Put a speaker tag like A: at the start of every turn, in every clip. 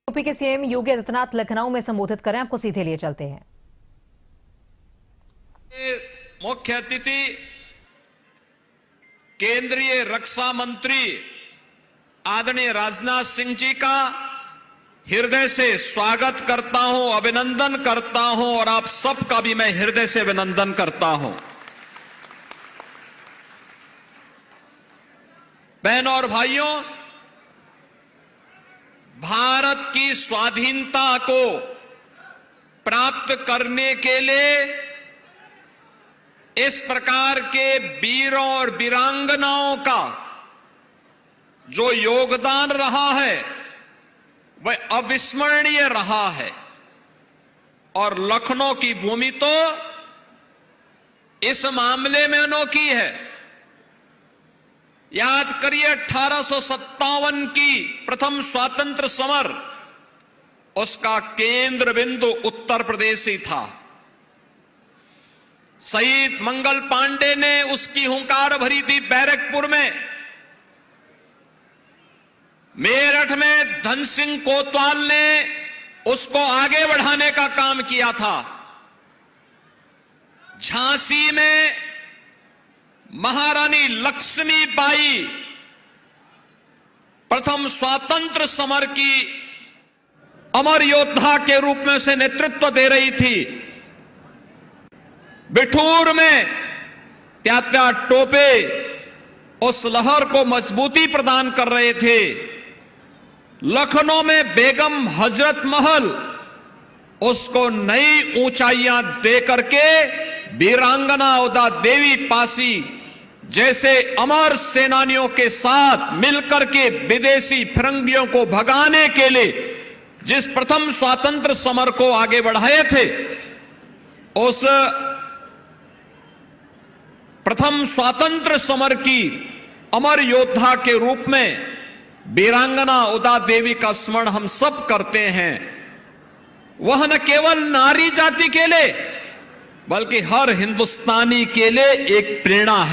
A: UP के CM Yogi Adityanath Lucknow में संबोधित करें, आपको सीधे लिए चलते हैं।
B: मुख्य अतिथि केंद्रीय रक्षा मंत्री आदरणीय राजनाथ सिंह जी का हृदय से स्वागत करता हूं, अभिनंदन करता हूं और आप सबका भी मैं हृदय से अभिनंदन करता हूं। बहनों और भाइयों, भारत की स्वाधीनता को प्राप्त करने के लिए इस प्रकार के वीरों और वीरांगनाओं का जो योगदान रहा है वह अविस्मरणीय रहा है। और लखनऊ की भूमि तो इस मामले में अनोखी है। याद करिए 1857 की प्रथम स्वातंत्र समर, उसका केंद्र बिंदु उत्तर प्रदेश ही था। शहीद मंगल पांडे ने उसकी हुंकार भरी थी बैरकपुर में। मेरठ में धन सिंह कोतवाल ने उसको आगे बढ़ाने का काम किया था। झांसी में महारानी लक्ष्मीबाई प्रथम स्वतंत्र समर की अमर योद्धा के रूप में उसे नेतृत्व दे रही थी। बिठूर में त्यात्या टोपे उस लहर को मजबूती प्रदान कर रहे थे। लखनऊ में बेगम हजरत महल उसको नई ऊंचाइयां दे करके वीरांगना उदा देवी पासी जैसे अमर सेनानियों के साथ मिलकर के विदेशी फिरंगियों को भगाने के लिए जिस प्रथम स्वातंत्र समर को आगे बढ़ाए थे, उस प्रथम स्वातंत्र समर की अमर योद्धा के रूप में वीरांगना उदा देवी का स्मरण हम सब करते हैं। वह न केवल नारी जाति के लिए बल्कि हर हिंदुस्तानी के लिए एक प्रेरणा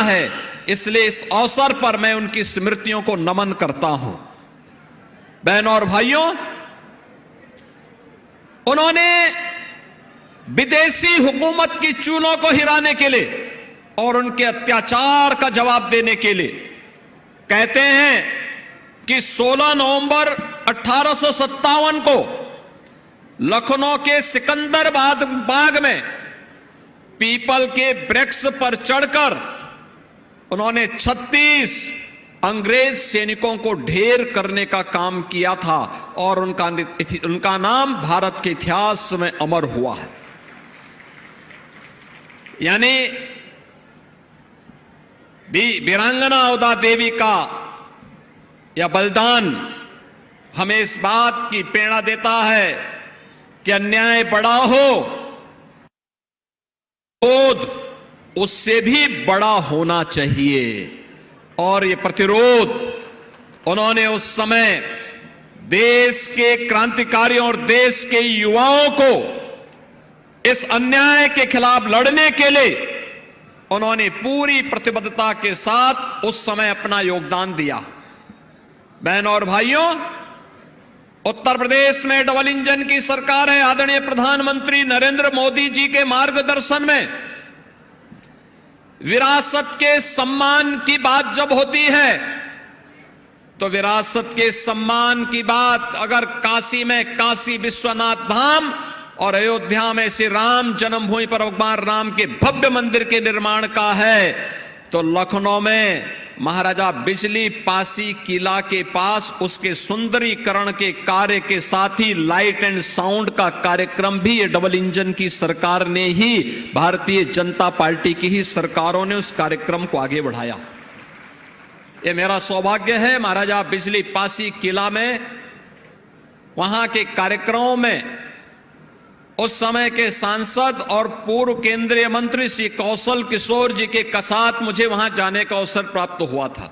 B: है। इसलिए इस अवसर पर मैं उनकी स्मृतियों को नमन करता हूं। बहनों और भाइयों, उन्होंने विदेशी हुकूमत की चूलों को हिलाने के लिए और उनके अत्याचार का जवाब देने के लिए कहते हैं कि 16 नवंबर 1857 को लखनऊ के सिकंदराबाद बाग में पीपल के वृक्ष पर चढ़कर उन्होंने 36 अंग्रेज सैनिकों को ढेर करने का काम किया था और उनका नाम भारत के इतिहास में अमर हुआ है। यानी वीरांगना उदा देवी का यह बलिदान हमें इस बात की प्रेरणा देता है कि अन्याय बड़ा हो, क्रोध उससे भी बड़ा होना चाहिए। और ये प्रतिरोध उन्होंने उस समय देश के क्रांतिकारियों और देश के युवाओं को इस अन्याय के खिलाफ लड़ने के लिए उन्होंने पूरी प्रतिबद्धता के साथ उस समय अपना योगदान दिया। बहनों और भाइयों, उत्तर प्रदेश में डबल इंजन की सरकार है। आदरणीय प्रधानमंत्री नरेंद्र मोदी जी के मार्गदर्शन में विरासत के सम्मान की बात जब होती है तो विरासत के सम्मान की बात अगर काशी में काशी विश्वनाथ धाम और अयोध्या में श्री राम जन्मभूमि पर भगवान राम के भव्य मंदिर के निर्माण का है, तो लखनऊ में महाराजा बिजली पासी किला के पास उसके सुंदरीकरण के कार्य के साथ ही लाइट एंड साउंड का कार्यक्रम भी ये डबल इंजन की सरकार ने ही, भारतीय जनता पार्टी की ही सरकारों ने उस कार्यक्रम को आगे बढ़ाया। ये मेरा सौभाग्य है महाराजा बिजली पासी किला में वहां के कार्यक्रमों में उस समय के सांसद और पूर्व केंद्रीय मंत्री श्री कौशल किशोर जी के साथ मुझे वहां जाने का अवसर प्राप्त हुआ था।